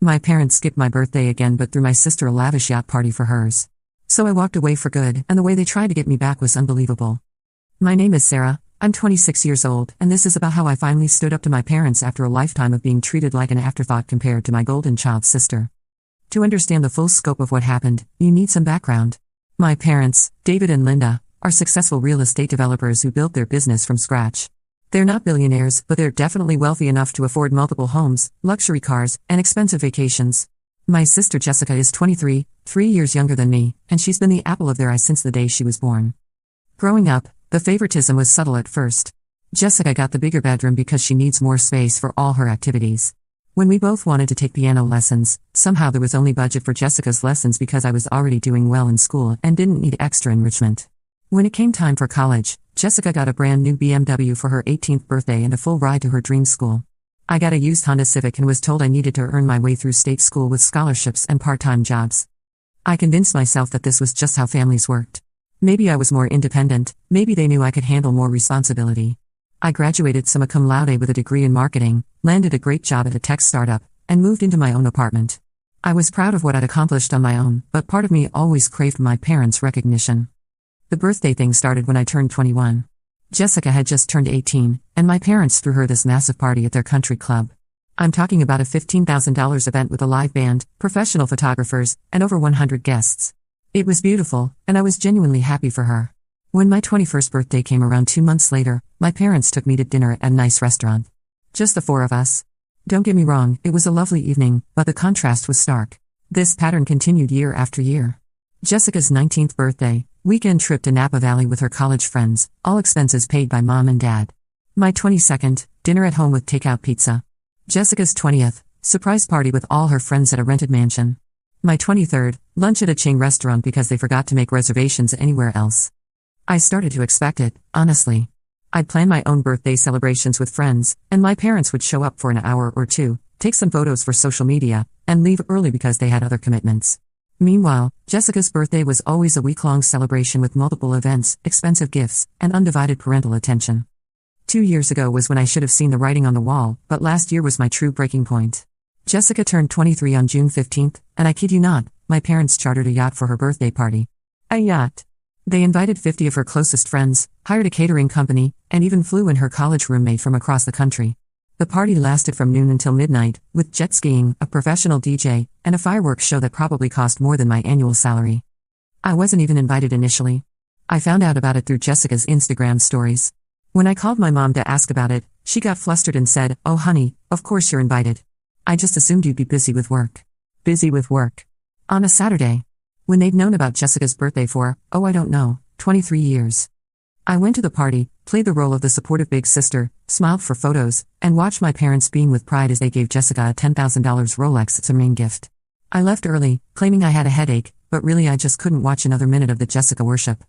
My parents skipped my birthday again but threw my sister a lavish yacht party for hers. So I walked away for good, and the way they tried to get me back was unbelievable. My name is Sarah, I'm 26 years old, and this is about how I finally stood up to my parents after a lifetime of being treated like an afterthought compared to my golden child sister. To understand the full scope of what happened, you need some background. My parents, David and Linda, are successful real estate developers who built their business from scratch. They're not billionaires, but they're definitely wealthy enough to afford multiple homes, luxury cars, and expensive vacations. My sister Jessica is 23, 3 years younger than me, and she's been the apple of their eye since the day she was born. Growing up, the favoritism was subtle at first. Jessica got the bigger bedroom because she needs more space for all her activities. When we both wanted to take piano lessons, somehow there was only budget for Jessica's lessons because I was already doing well in school and didn't need extra enrichment. When it came time for college, Jessica got a brand new BMW for her 18th birthday and a full ride to her dream school. I got a used Honda Civic and was told I needed to earn my way through state school with scholarships and part-time jobs. I convinced myself that this was just how families worked. Maybe I was more independent, maybe they knew I could handle more responsibility. I graduated summa cum laude with a degree in marketing, landed a great job at a tech startup, and moved into my own apartment. I was proud of what I'd accomplished on my own, but part of me always craved my parents' recognition. The birthday thing started when I turned 21. Jessica had just turned 18, and my parents threw her this massive party at their country club. I'm talking about a $15,000 event with a live band, professional photographers, and over 100 guests. It was beautiful, and I was genuinely happy for her. When my 21st birthday came around 2 months later, my parents took me to dinner at a nice restaurant. Just the four of us. Don't get me wrong, it was a lovely evening, but the contrast was stark. This pattern continued year after year. Jessica's 19th birthday, weekend trip to Napa Valley with her college friends, all expenses paid by mom and dad. My 22nd, dinner at home with takeout pizza. Jessica's 20th, surprise party with all her friends at a rented mansion. My 23rd, lunch at a chain restaurant because they forgot to make reservations anywhere else. I started to expect it, honestly. I'd plan my own birthday celebrations with friends, and my parents would show up for an hour or two, take some photos for social media, and leave early because they had other commitments. Meanwhile, Jessica's birthday was always a week-long celebration with multiple events, expensive gifts, and undivided parental attention. 2 years ago was when I should have seen the writing on the wall, but last year was my true breaking point. Jessica turned 23 on June 15th, and I kid you not, my parents chartered a yacht for her birthday party. A yacht. They invited 50 of her closest friends, hired a catering company, and even flew in her college roommate from across the country. The party lasted from noon until midnight, with jet skiing, a professional DJ, and a fireworks show that probably cost more than my annual salary. I wasn't even invited initially. I found out about it through Jessica's Instagram stories. When I called my mom to ask about it, she got flustered and said, "Oh honey, of course you're invited. I just assumed you'd be busy with work." Busy with work. On a Saturday. When they'd known about Jessica's birthday for, I don't know, 23 years. I went to the party, played the role of the supportive big sister, smiled for photos, and watched my parents beam with pride as they gave Jessica a $10,000 Rolex as a main gift. I left early, claiming I had a headache, but really I just couldn't watch another minute of the Jessica worship.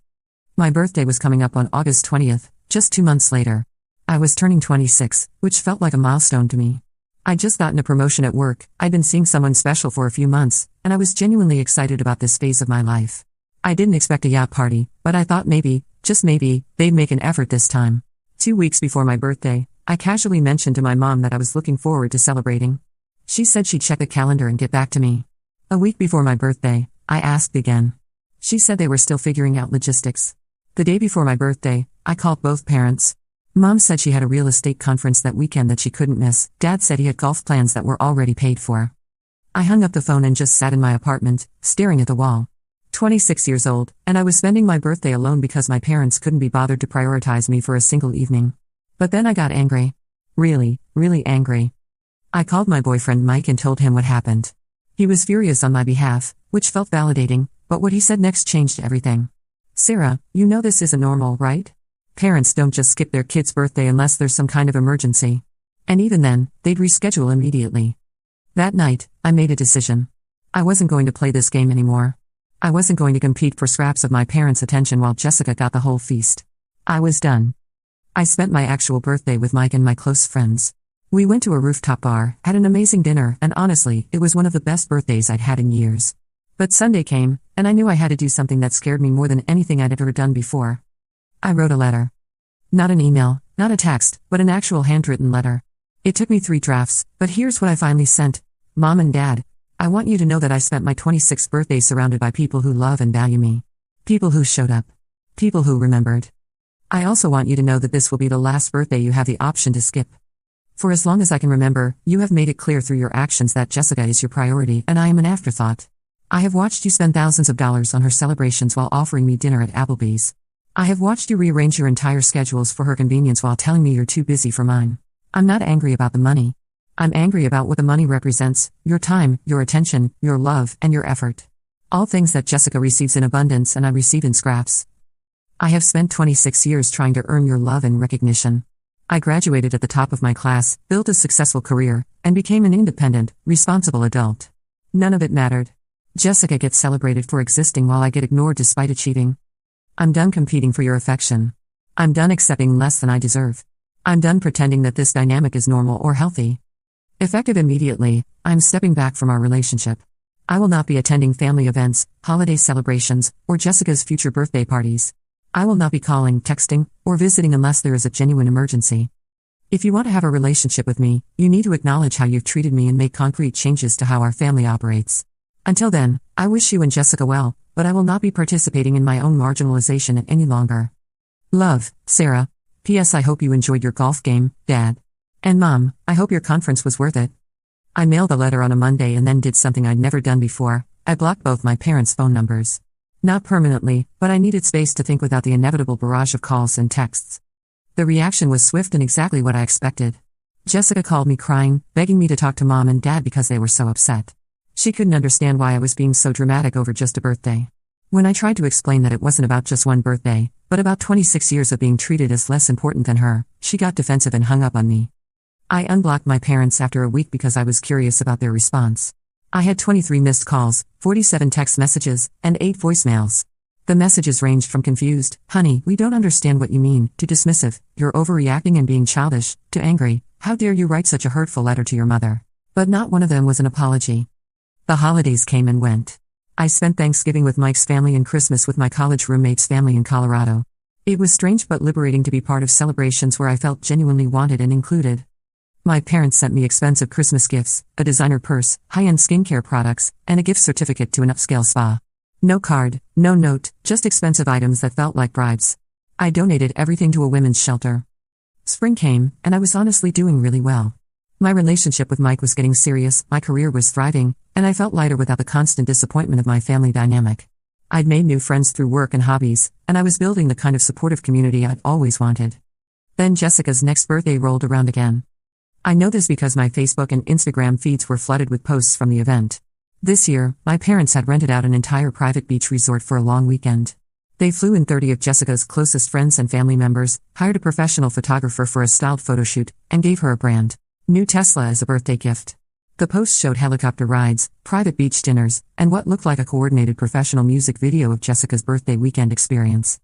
My birthday was coming up on August 20th, just 2 months later. I was turning 26, which felt like a milestone to me. I'd just gotten a promotion at work, I'd been seeing someone special for a few months, and I was genuinely excited about this phase of my life. I didn't expect a yacht party, but I thought maybe, just maybe, they'd make an effort this time. 2 weeks before my birthday, I casually mentioned to my mom that I was looking forward to celebrating. She said she'd check the calendar and get back to me. A week before my birthday, I asked again. She said they were still figuring out logistics. The day before my birthday, I called both parents. Mom said she had a real estate conference that weekend that she couldn't miss. Dad said he had golf plans that were already paid for. I hung up the phone and just sat in my apartment, staring at the wall. 26 years old, and I was spending my birthday alone because my parents couldn't be bothered to prioritize me for a single evening. But then I got angry. Really, really angry. I called my boyfriend Mike and told him what happened. He was furious on my behalf, which felt validating, but what he said next changed everything. "Sarah, you know this isn't normal, right? Parents don't just skip their kid's birthday unless there's some kind of emergency. And even then, they'd reschedule immediately." That night, I made a decision. I wasn't going to play this game anymore. I wasn't going to compete for scraps of my parents' attention while Jessica got the whole feast. I was done. I spent my actual birthday with Mike and my close friends. We went to a rooftop bar, had an amazing dinner, and honestly, it was one of the best birthdays I'd had in years. But Sunday came, and I knew I had to do something that scared me more than anything I'd ever done before. I wrote a letter. Not an email, not a text, but an actual handwritten letter. It took me 3 drafts, but here's what I finally sent. Mom and Dad, I want you to know that I spent my 26th birthday surrounded by people who love and value me. People who showed up. People who remembered. I also want you to know that this will be the last birthday you have the option to skip. For as long as I can remember, you have made it clear through your actions that Jessica is your priority and I am an afterthought. I have watched you spend thousands of dollars on her celebrations while offering me dinner at Applebee's. I have watched you rearrange your entire schedules for her convenience while telling me you're too busy for mine. I'm not angry about the money. I'm angry about what the money represents: your time, your attention, your love, and your effort. All things that Jessica receives in abundance and I receive in scraps. I have spent 26 years trying to earn your love and recognition. I graduated at the top of my class, built a successful career, and became an independent, responsible adult. None of it mattered. Jessica gets celebrated for existing while I get ignored despite achieving. I'm done competing for your affection. I'm done accepting less than I deserve. I'm done pretending that this dynamic is normal or healthy. Effective immediately, I'm stepping back from our relationship. I will not be attending family events, holiday celebrations, or Jessica's future birthday parties. I will not be calling, texting, or visiting unless there is a genuine emergency. If you want to have a relationship with me, you need to acknowledge how you've treated me and make concrete changes to how our family operates. Until then, I wish you and Jessica well, but I will not be participating in my own marginalization any longer. Love, Sarah. P.S. I hope you enjoyed your golf game, Dad. And Mom, I hope your conference was worth it. I mailed the letter on a Monday and then did something I'd never done before. I blocked both my parents' phone numbers. Not permanently, but I needed space to think without the inevitable barrage of calls and texts. The reaction was swift and exactly what I expected. Jessica called me crying, begging me to talk to Mom and Dad because they were so upset. She couldn't understand why I was being so dramatic over just a birthday. When I tried to explain that it wasn't about just one birthday, but about 26 years of being treated as less important than her, she got defensive and hung up on me. I unblocked my parents after a week because I was curious about their response. I had 23 missed calls, 47 text messages, and 8 voicemails. The messages ranged from confused, "Honey, we don't understand what you mean," to dismissive, "You're overreacting and being childish," to angry, "How dare you write such a hurtful letter to your mother?" But not one of them was an apology. The holidays came and went. I spent Thanksgiving with Mike's family and Christmas with my college roommate's family in Colorado. It was strange but liberating to be part of celebrations where I felt genuinely wanted and included. My parents sent me expensive Christmas gifts, a designer purse, high-end skincare products, and a gift certificate to an upscale spa. No card, no note, just expensive items that felt like bribes. I donated everything to a women's shelter. Spring came, and I was honestly doing really well. My relationship with Mike was getting serious, my career was thriving, and I felt lighter without the constant disappointment of my family dynamic. I'd made new friends through work and hobbies, and I was building the kind of supportive community I'd always wanted. Then Jessica's next birthday rolled around again. I know this because my Facebook and Instagram feeds were flooded with posts from the event. This year, my parents had rented out an entire private beach resort for a long weekend. They flew in 30 of Jessica's closest friends and family members, hired a professional photographer for a styled photo shoot, and gave her a brand new Tesla as a birthday gift. The post showed helicopter rides, private beach dinners, and what looked like a coordinated professional music video of Jessica's birthday weekend experience.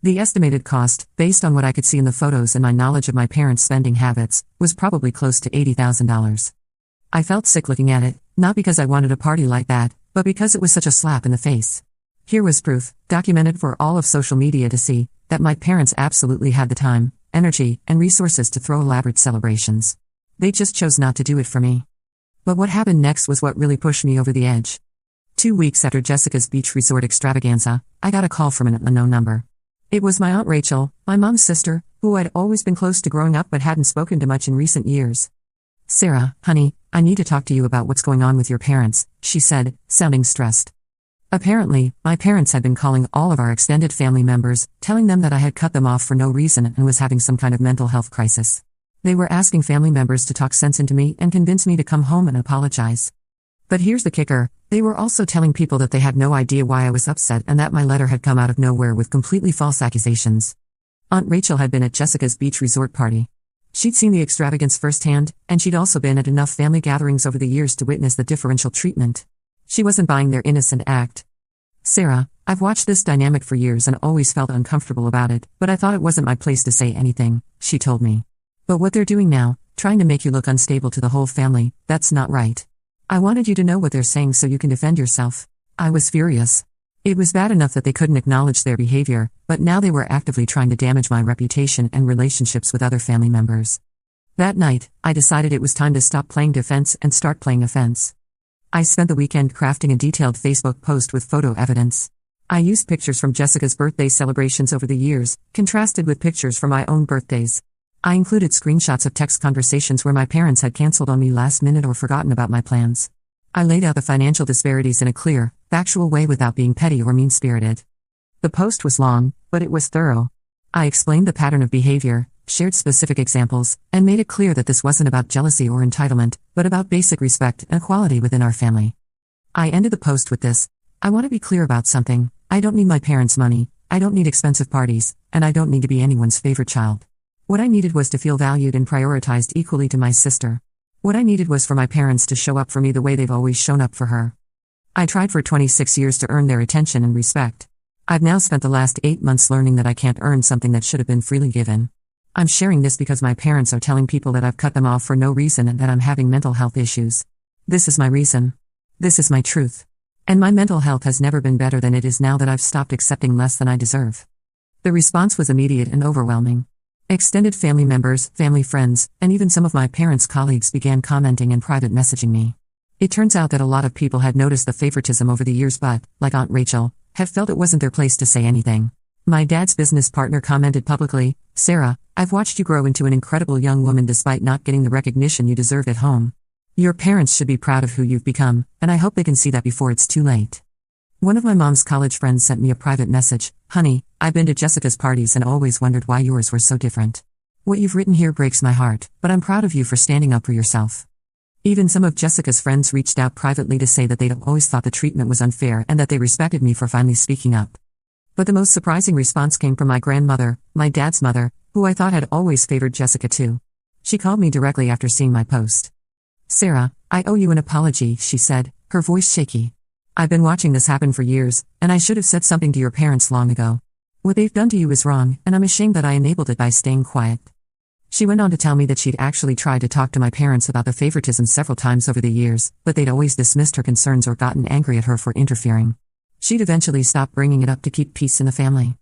The estimated cost, based on what I could see in the photos and my knowledge of my parents' spending habits, was probably close to $80,000. I felt sick looking at it, not because I wanted a party like that, but because it was such a slap in the face. Here was proof, documented for all of social media to see, that my parents absolutely had the time, energy, and resources to throw elaborate celebrations. They just chose not to do it for me. But what happened next was what really pushed me over the edge. 2 weeks after Jessica's beach resort extravaganza, I got a call from an unknown number. It was my Aunt Rachel, my mom's sister, who I'd always been close to growing up but hadn't spoken to much in recent years. "Sarah, honey, I need to talk to you about what's going on with your parents," she said, sounding stressed. Apparently, my parents had been calling all of our extended family members, telling them that I had cut them off for no reason and was having some kind of mental health crisis. They were asking family members to talk sense into me and convince me to come home and apologize. But here's the kicker, they were also telling people that they had no idea why I was upset and that my letter had come out of nowhere with completely false accusations. Aunt Rachel had been at Jessica's beach resort party. She'd seen the extravagance firsthand, and she'd also been at enough family gatherings over the years to witness the differential treatment. She wasn't buying their innocent act. "Sarah, I've watched this dynamic for years and always felt uncomfortable about it, but I thought it wasn't my place to say anything," she told me. "But what they're doing now, trying to make you look unstable to the whole family, that's not right. I wanted you to know what they're saying so you can defend yourself." I was furious. It was bad enough that they couldn't acknowledge their behavior, but now they were actively trying to damage my reputation and relationships with other family members. That night, I decided it was time to stop playing defense and start playing offense. I spent the weekend crafting a detailed Facebook post with photo evidence. I used pictures from Jessica's birthday celebrations over the years, contrasted with pictures from my own birthdays. I included screenshots of text conversations where my parents had canceled on me last minute or forgotten about my plans. I laid out the financial disparities in a clear, factual way without being petty or mean-spirited. The post was long, but it was thorough. I explained the pattern of behavior, shared specific examples, and made it clear that this wasn't about jealousy or entitlement, but about basic respect and equality within our family. I ended the post with this: I want to be clear about something. I don't need my parents' money, I don't need expensive parties, and I don't need to be anyone's favorite child. What I needed was to feel valued and prioritized equally to my sister. What I needed was for my parents to show up for me the way they've always shown up for her. I tried for 26 years to earn their attention and respect. I've now spent the last 8 months learning that I can't earn something that should have been freely given. I'm sharing this because my parents are telling people that I've cut them off for no reason and that I'm having mental health issues. This is my reason. This is my truth. And my mental health has never been better than it is now that I've stopped accepting less than I deserve. The response was immediate and overwhelming. Extended family members, family friends, and even some of my parents' colleagues began commenting and private messaging me. It turns out that a lot of people had noticed the favoritism over the years but, like Aunt Rachel, have felt it wasn't their place to say anything. My dad's business partner commented publicly, "Sarah, I've watched you grow into an incredible young woman despite not getting the recognition you deserve at home. Your parents should be proud of who you've become, and I hope they can see that before it's too late." One of my mom's college friends sent me a private message: "Honey, I've been to Jessica's parties and always wondered why yours were so different. What you've written here breaks my heart, but I'm proud of you for standing up for yourself." Even some of Jessica's friends reached out privately to say that they'd always thought the treatment was unfair and that they respected me for finally speaking up. But the most surprising response came from my grandmother, my dad's mother, who I thought had always favored Jessica too. She called me directly after seeing my post. "Sarah, I owe you an apology," she said, her voice shaky. "I've been watching this happen for years, and I should have said something to your parents long ago. What they've done to you is wrong, and I'm ashamed that I enabled it by staying quiet." She went on to tell me that she'd actually tried to talk to my parents about the favoritism several times over the years, but they'd always dismissed her concerns or gotten angry at her for interfering. She'd eventually stopped bringing it up to keep peace in the family.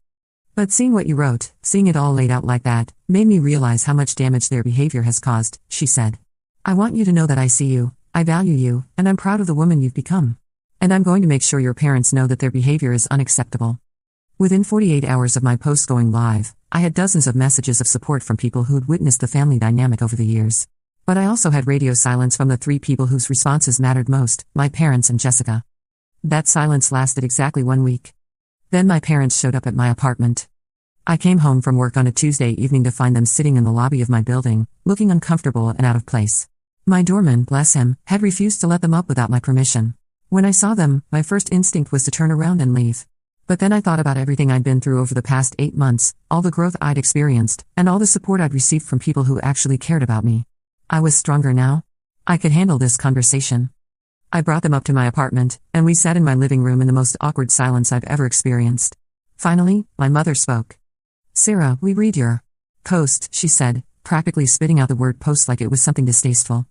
"But seeing what you wrote, seeing it all laid out like that, made me realize how much damage their behavior has caused," she said. "I want you to know that I see you, I value you, and I'm proud of the woman you've become. And I'm going to make sure your parents know that their behavior is unacceptable." Within 48 hours of my post going live, I had dozens of messages of support from people who'd witnessed the family dynamic over the years. But I also had radio silence from the 3 people whose responses mattered most: my parents and Jessica. That silence lasted exactly 1 week. Then my parents showed up at my apartment. I came home from work on a Tuesday evening to find them sitting in the lobby of my building, looking uncomfortable and out of place. My doorman, bless him, had refused to let them up without my permission. When I saw them, my first instinct was to turn around and leave. But then I thought about everything I'd been through over the past 8 months, all the growth I'd experienced, and all the support I'd received from people who actually cared about me. I was stronger now. I could handle this conversation. I brought them up to my apartment, and we sat in my living room in the most awkward silence I've ever experienced. Finally, my mother spoke. "Sarah, we read your post," she said, practically spitting out the word post like it was something distasteful.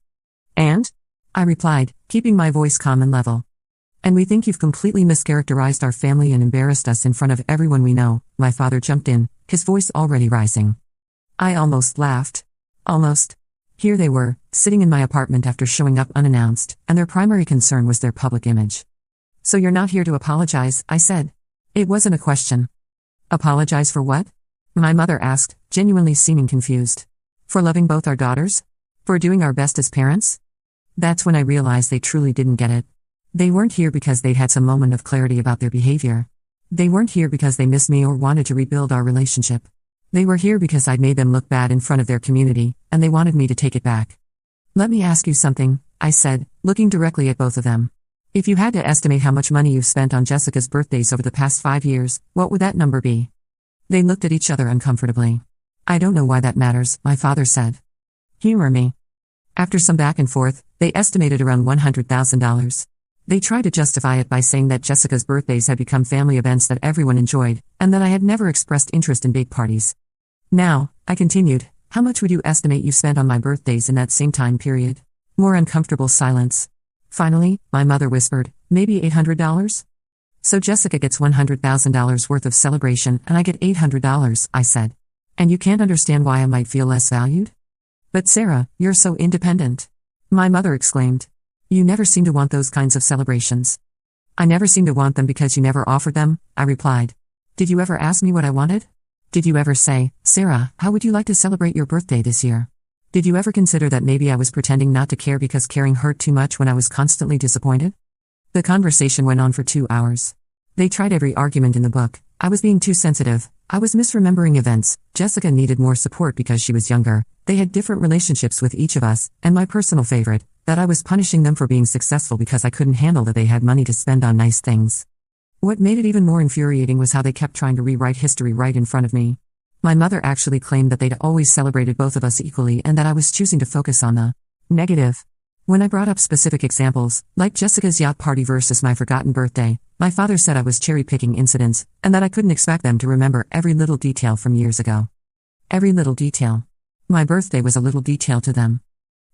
"And?" I replied, keeping my voice calm and level. "And we think you've completely mischaracterized our family and embarrassed us in front of everyone we know," my father jumped in, his voice already rising. I almost laughed. Almost. Here they were, sitting in my apartment after showing up unannounced, and their primary concern was their public image. "So you're not here to apologize," I said. It wasn't a question. "Apologize for what?" my mother asked, genuinely seeming confused. "For loving both our daughters? For doing our best as parents?" That's when I realized they truly didn't get it. They weren't here because they'd had some moment of clarity about their behavior. They weren't here because they missed me or wanted to rebuild our relationship. They were here because I'd made them look bad in front of their community, and they wanted me to take it back. "Let me ask you something," I said, looking directly at both of them. "If you had to estimate how much money you've spent on Jessica's birthdays over the past 5 years, what would that number be?" They looked at each other uncomfortably. "I don't know why that matters," my father said. "Humor me." After some back and forth, they estimated around $100,000. They tried to justify it by saying that Jessica's birthdays had become family events that everyone enjoyed, and that I had never expressed interest in big parties. "Now," I continued, "how much would you estimate you spent on my birthdays in that same time period?" More uncomfortable silence. Finally, my mother whispered, "Maybe $800? "So Jessica gets $100,000 worth of celebration and I get $800, I said. "And you can't understand why I might feel less valued?" But Sarah, you're so independent. My mother exclaimed. You never seem to want those kinds of celebrations. I never seem to want them because you never offered them, I replied. Did you ever ask me what I wanted? Did you ever say, Sarah, how would you like to celebrate your birthday this year? Did you ever consider that maybe I was pretending not to care because caring hurt too much when I was constantly disappointed? The conversation went on for 2 hours. They tried every argument in the book. I was being too sensitive. I was misremembering events. Jessica needed more support because she was younger. They had different relationships with each of us, and my personal favorite, that I was punishing them for being successful because I couldn't handle that they had money to spend on nice things. What made it even more infuriating was how they kept trying to rewrite history right in front of me. My mother actually claimed that they'd always celebrated both of us equally and that I was choosing to focus on the negative. When I brought up specific examples, like Jessica's yacht party versus my forgotten birthday, my father said I was cherry-picking incidents, and that I couldn't expect them to remember every little detail from years ago. Every little detail. My birthday was a little detail to them.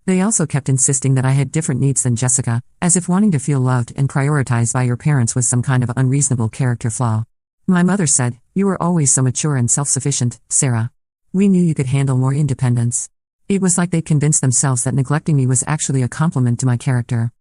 They also kept insisting that I had different needs than Jessica, as if wanting to feel loved and prioritized by your parents was some kind of unreasonable character flaw. My mother said, you were always so mature and self-sufficient, Sarah. We knew you could handle more independence. It was like they'd convinced themselves that neglecting me was actually a compliment to my character.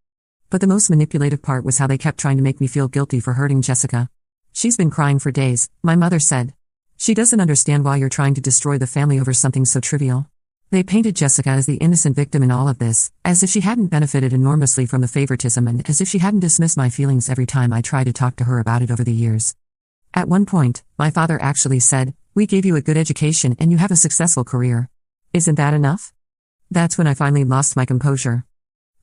But the most manipulative part was how they kept trying to make me feel guilty for hurting Jessica. She's been crying for days, my mother said. She doesn't understand why you're trying to destroy the family over something so trivial. They painted Jessica as the innocent victim in all of this, as if she hadn't benefited enormously from the favoritism and as if she hadn't dismissed my feelings every time I tried to talk to her about it over the years. At one point, my father actually said, we gave you a good education and you have a successful career. Isn't that enough? That's when I finally lost my composure.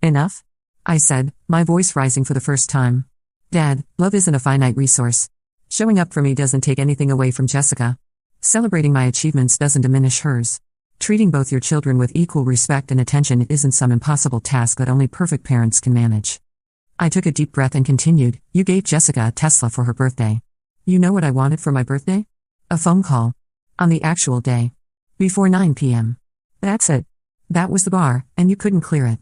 Enough? I said, my voice rising for the first time. Dad, love isn't a finite resource. Showing up for me doesn't take anything away from Jessica. Celebrating my achievements doesn't diminish hers. Treating both your children with equal respect and attention isn't some impossible task that only perfect parents can manage. I took a deep breath and continued, you gave Jessica a Tesla for her birthday. You know what I wanted for my birthday? A phone call. On the actual day. Before 9 p.m. That's it. That was the bar, and you couldn't clear it.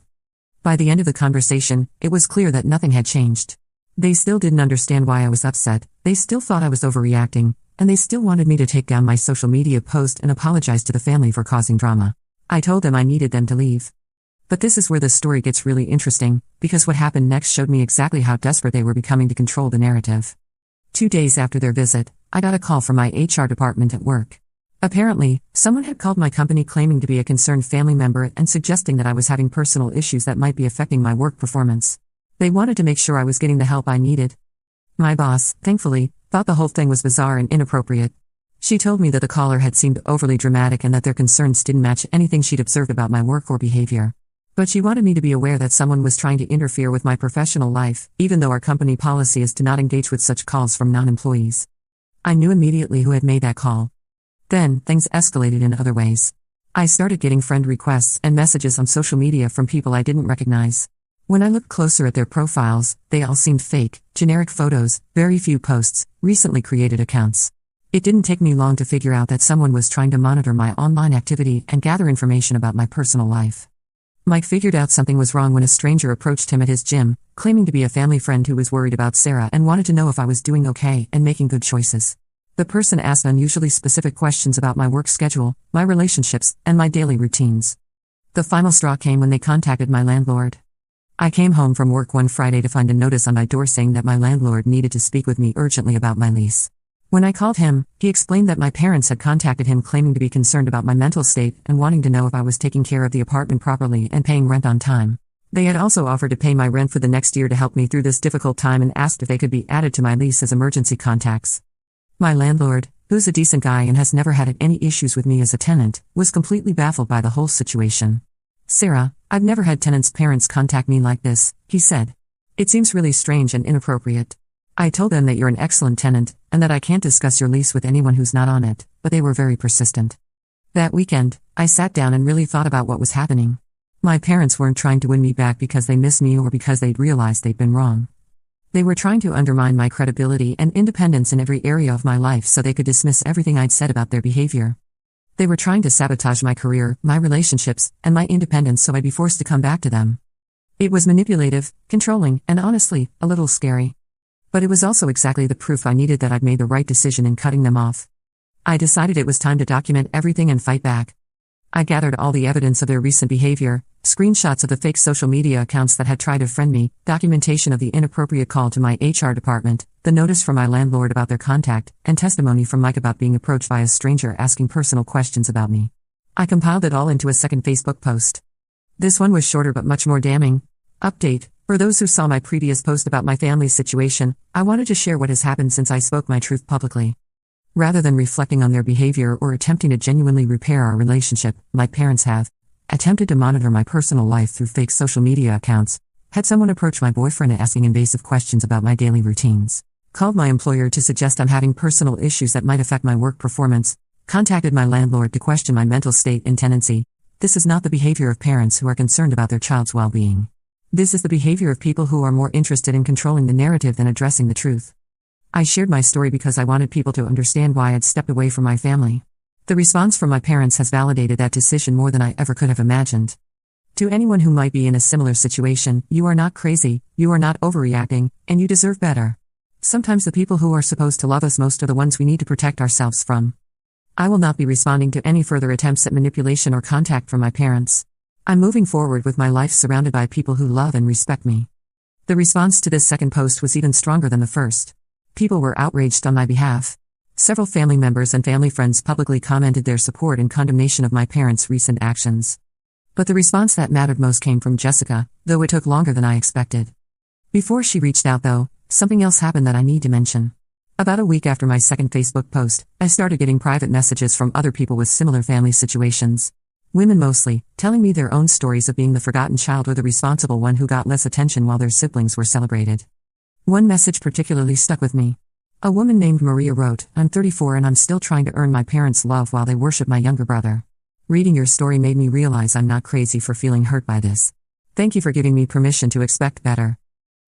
By the end of the conversation, it was clear that nothing had changed. They still didn't understand why I was upset, they still thought I was overreacting, and they still wanted me to take down my social media post and apologize to the family for causing drama. I told them I needed them to leave. But this is where the story gets really interesting, because what happened next showed me exactly how desperate they were becoming to control the narrative. 2 days after their visit, I got a call from my HR department at work. Apparently, someone had called my company claiming to be a concerned family member and suggesting that I was having personal issues that might be affecting my work performance. They wanted to make sure I was getting the help I needed. My boss, thankfully, thought the whole thing was bizarre and inappropriate. She told me that the caller had seemed overly dramatic and that their concerns didn't match anything she'd observed about my work or behavior. But she wanted me to be aware that someone was trying to interfere with my professional life, even though our company policy is to not engage with such calls from non-employees. I knew immediately who had made that call. Then, things escalated in other ways. I started getting friend requests and messages on social media from people I didn't recognize. When I looked closer at their profiles, they all seemed fake, generic photos, very few posts, recently created accounts. It didn't take me long to figure out that someone was trying to monitor my online activity and gather information about my personal life. Mike figured out something was wrong when a stranger approached him at his gym, claiming to be a family friend who was worried about Sarah and wanted to know if I was doing okay and making good choices. The person asked unusually specific questions about my work schedule, my relationships, and my daily routines. The final straw came when they contacted my landlord. I came home from work one Friday to find a notice on my door saying that my landlord needed to speak with me urgently about my lease. When I called him, he explained that my parents had contacted him claiming to be concerned about my mental state and wanting to know if I was taking care of the apartment properly and paying rent on time. They had also offered to pay my rent for the next year to help me through this difficult time and asked if they could be added to my lease as emergency contacts. My landlord, who's a decent guy and has never had any issues with me as a tenant, was completely baffled by the whole situation. Sarah, I've never had tenants' parents contact me like this, he said. It seems really strange and inappropriate. I told them that you're an excellent tenant, and that I can't discuss your lease with anyone who's not on it, but they were very persistent. That weekend, I sat down and really thought about what was happening. My parents weren't trying to win me back because they miss me or because they'd realized they'd been wrong. They were trying to undermine my credibility and independence in every area of my life so they could dismiss everything I'd said about their behavior. They were trying to sabotage my career, my relationships, and my independence so I'd be forced to come back to them. It was manipulative, controlling, and honestly, a little scary. But it was also exactly the proof I needed that I'd made the right decision in cutting them off. I decided it was time to document everything and fight back. I gathered all the evidence of their recent behavior, screenshots of the fake social media accounts that had tried to friend me, documentation of the inappropriate call to my HR department, the notice from my landlord about their contact, and testimony from Mike about being approached by a stranger asking personal questions about me. I compiled it all into a second Facebook post. This one was shorter but much more damning. Update: for those who saw my previous post about my family's situation, I wanted to share what has happened since I spoke my truth publicly. Rather than reflecting on their behavior or attempting to genuinely repair our relationship, my parents have attempted to monitor my personal life through fake social media accounts, had someone approach my boyfriend asking invasive questions about my daily routines, called my employer to suggest I'm having personal issues that might affect my work performance, contacted my landlord to question my mental state and tenancy. This is not the behavior of parents who are concerned about their child's well-being. This is the behavior of people who are more interested in controlling the narrative than addressing the truth. I shared my story because I wanted people to understand why I'd stepped away from my family. The response from my parents has validated that decision more than I ever could have imagined. To anyone who might be in a similar situation, you are not crazy, you are not overreacting, and you deserve better. Sometimes the people who are supposed to love us most are the ones we need to protect ourselves from. I will not be responding to any further attempts at manipulation or contact from my parents. I'm moving forward with my life surrounded by people who love and respect me. The response to this second post was even stronger than the first. People were outraged on my behalf. Several family members and family friends publicly commented their support and condemnation of my parents' recent actions. But the response that mattered most came from Jessica, though it took longer than I expected. Before she reached out though, something else happened that I need to mention. About a week after my second Facebook post, I started getting private messages from other people with similar family situations. Women mostly, telling me their own stories of being the forgotten child or the responsible one who got less attention while their siblings were celebrated. One message particularly stuck with me. A woman named Maria wrote, "I'm 34 and I'm still trying to earn my parents' love while they worship my younger brother. Reading your story made me realize I'm not crazy for feeling hurt by this. Thank you for giving me permission to expect better."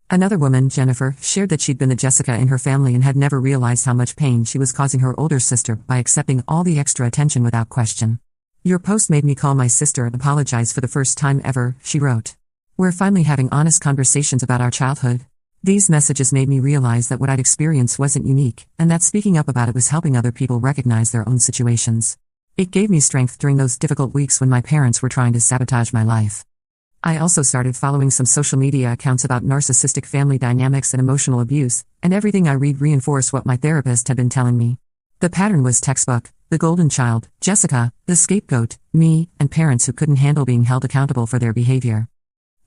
Another woman, Jennifer, shared that she'd been the Jessica in her family and had never realized how much pain she was causing her older sister by accepting all the extra attention without question. "Your post made me call my sister and apologize for the first time ever," she wrote. "We're finally having honest conversations about our childhood. These messages made me realize that what I'd experienced wasn't unique, and that speaking up about it was helping other people recognize their own situations. It gave me strength during those difficult weeks when my parents were trying to sabotage my life." I also started following some social media accounts about narcissistic family dynamics and emotional abuse, and everything I read reinforced what my therapist had been telling me. The pattern was textbook: the golden child, Jessica, the scapegoat, me, and parents who couldn't handle being held accountable for their behavior.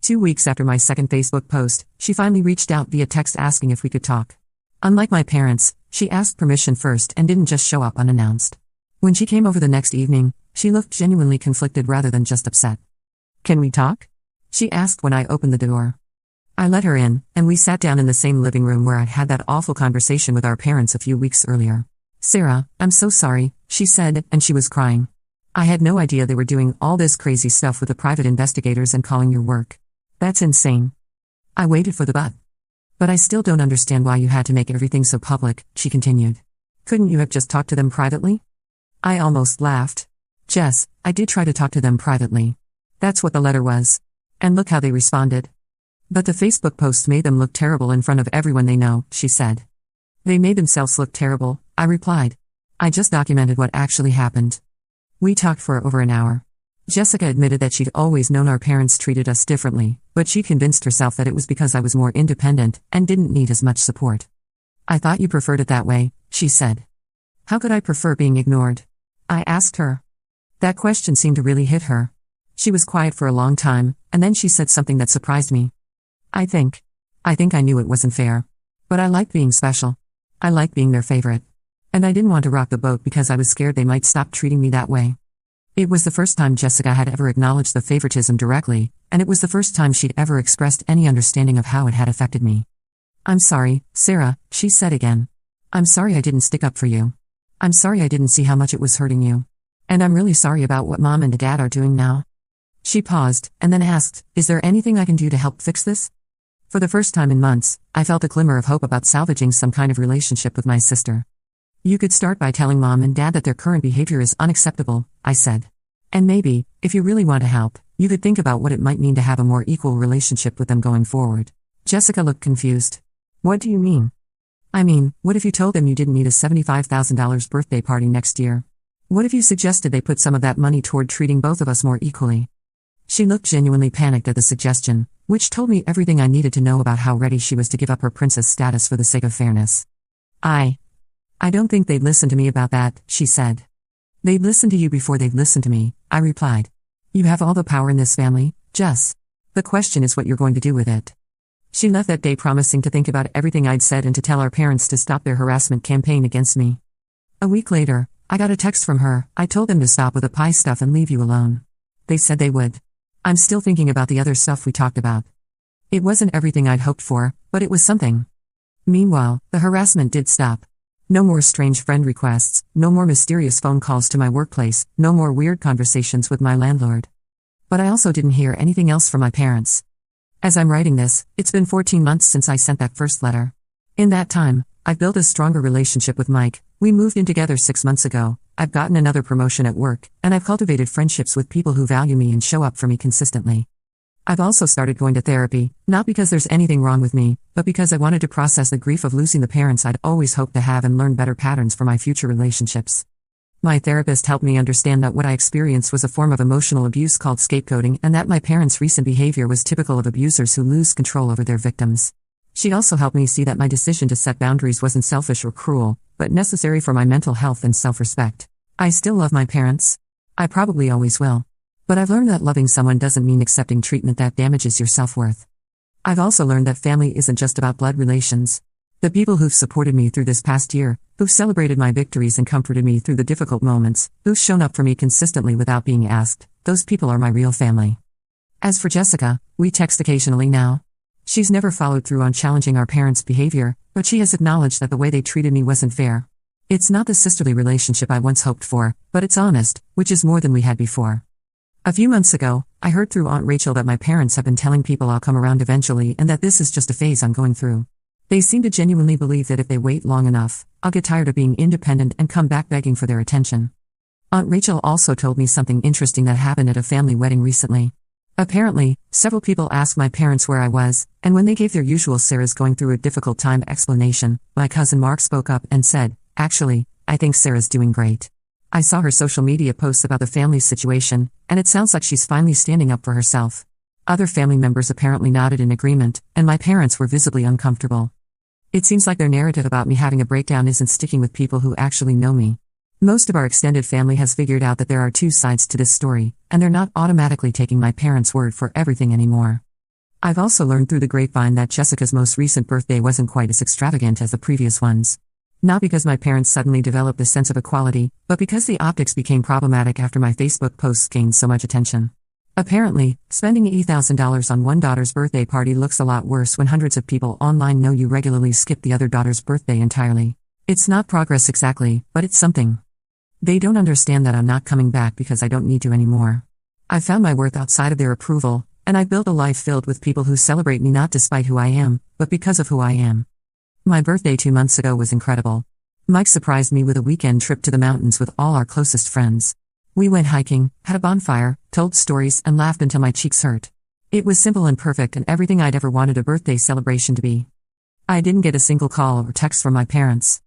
2 weeks after my second Facebook post, she finally reached out via text asking if we could talk. Unlike my parents, she asked permission first and didn't just show up unannounced. When she came over the next evening, she looked genuinely conflicted rather than just upset. "Can we talk?" she asked when I opened the door. I let her in, and we sat down in the same living room where I'd had that awful conversation with our parents a few weeks earlier. "Sarah, I'm so sorry," she said, and she was crying. "I had no idea they were doing all this crazy stuff with the private investigators and calling your work. That's insane." I waited for the but I still don't understand why you had to make everything so public," she continued. "Couldn't you have just talked to them privately?" I almost laughed. "Jess, I did try to talk to them privately. That's what the letter was. And look how they responded." "But the Facebook posts made them look terrible in front of everyone they know," she said. "They made themselves look terrible," I replied. "I just documented what actually happened." We talked for over an hour. Jessica admitted that she'd always known our parents treated us differently, but she convinced herself that it was because I was more independent and didn't need as much support. "I thought you preferred it that way," she said. "How could I prefer being ignored?" I asked her. That question seemed to really hit her. She was quiet for a long time, and then she said something that surprised me. I think I knew it wasn't fair. But I liked being special. I liked being their favorite. And I didn't want to rock the boat because I was scared they might stop treating me that way." It was the first time Jessica had ever acknowledged the favoritism directly, and it was the first time she'd ever expressed any understanding of how it had affected me. "I'm sorry, Sarah," she said again. "I'm sorry I didn't stick up for you. I'm sorry I didn't see how much it was hurting you. And I'm really sorry about what Mom and Dad are doing now." She paused, and then asked, "Is there anything I can do to help fix this?" For the first time in months, I felt a glimmer of hope about salvaging some kind of relationship with my sister. "You could start by telling Mom and Dad that their current behavior is unacceptable," I said. "And maybe, if you really want to help, you could think about what it might mean to have a more equal relationship with them going forward." Jessica looked confused. "What do you mean?" "I mean, what if you told them you didn't need a $75,000 birthday party next year? What if you suggested they put some of that money toward treating both of us more equally? She looked genuinely panicked at the suggestion, which told me everything I needed to know about how ready she was to give up her princess status for the sake of fairness. I don't think they'd listen to me about that, she said. They'd listen to you before they'd listen to me, I replied. You have all the power in this family, Jess. The question is what you're going to do with it. She left that day promising to think about everything I'd said and to tell our parents to stop their harassment campaign against me. A week later, I got a text from her. I told them to stop with the pie stuff and leave you alone. They said they would. I'm still thinking about the other stuff we talked about. It wasn't everything I'd hoped for, but it was something. Meanwhile, the harassment did stop. No more strange friend requests, no more mysterious phone calls to my workplace, no more weird conversations with my landlord. But I also didn't hear anything else from my parents. As I'm writing this, it's been 14 months since I sent that first letter. In that time, I've built a stronger relationship with Mike. We moved in together 6 months ago, I've gotten another promotion at work, and I've cultivated friendships with people who value me and show up for me consistently. I've also started going to therapy, not because there's anything wrong with me, but because I wanted to process the grief of losing the parents I'd always hoped to have and learn better patterns for my future relationships. My therapist helped me understand that what I experienced was a form of emotional abuse called scapegoating and that my parents' recent behavior was typical of abusers who lose control over their victims. She also helped me see that my decision to set boundaries wasn't selfish or cruel, but necessary for my mental health and self-respect. I still love my parents. I probably always will. But I've learned that loving someone doesn't mean accepting treatment that damages your self-worth. I've also learned that family isn't just about blood relations. The people who've supported me through this past year, who've celebrated my victories and comforted me through the difficult moments, who've shown up for me consistently without being asked, those people are my real family. As for Jessica, we text occasionally now. She's never followed through on challenging our parents' behavior, but she has acknowledged that the way they treated me wasn't fair. It's not the sisterly relationship I once hoped for, but it's honest, which is more than we had before. A few months ago, I heard through Aunt Rachel that my parents have been telling people I'll come around eventually and that this is just a phase I'm going through. They seem to genuinely believe that if they wait long enough, I'll get tired of being independent and come back begging for their attention. Aunt Rachel also told me something interesting that happened at a family wedding recently. Apparently, several people asked my parents where I was, and when they gave their usual "Sarah's going through a difficult time" explanation, my cousin Mark spoke up and said, "Actually, I think Sarah's doing great. I saw her social media posts about the family's situation, and it sounds like she's finally standing up for herself." Other family members apparently nodded in agreement, and my parents were visibly uncomfortable. It seems like their narrative about me having a breakdown isn't sticking with people who actually know me. Most of our extended family has figured out that there are two sides to this story, and they're not automatically taking my parents' word for everything anymore. I've also learned through the grapevine that Jessica's most recent birthday wasn't quite as extravagant as the previous ones. Not because my parents suddenly developed a sense of equality, but because the optics became problematic after my Facebook posts gained so much attention. Apparently, spending $80,000 on one daughter's birthday party looks a lot worse when hundreds of people online know you regularly skip the other daughter's birthday entirely. It's not progress exactly, but it's something. They don't understand that I'm not coming back because I don't need to anymore. I've found my worth outside of their approval, and I've built a life filled with people who celebrate me not despite who I am, but because of who I am. My birthday 2 months ago was incredible. Mike surprised me with a weekend trip to the mountains with all our closest friends. We went hiking, had a bonfire, told stories, and laughed until my cheeks hurt. It was simple and perfect and everything I'd ever wanted a birthday celebration to be. I didn't get a single call or text from my parents.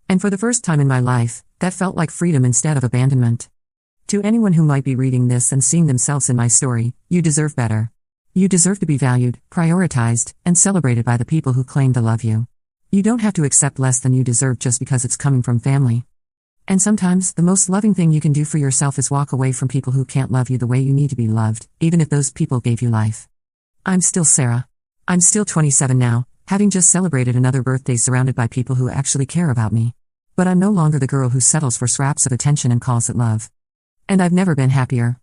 And for the first time in my life, that felt like freedom instead of abandonment. To anyone who might be reading this and seeing themselves in my story, you deserve better. You deserve to be valued, prioritized, and celebrated by the people who claim to love you. You don't have to accept less than you deserve just because it's coming from family. And sometimes, the most loving thing you can do for yourself is walk away from people who can't love you the way you need to be loved, even if those people gave you life. I'm still Sarah. I'm still 27 now, having just celebrated another birthday surrounded by people who actually care about me. But I'm no longer the girl who settles for scraps of attention and calls it love. And I've never been happier.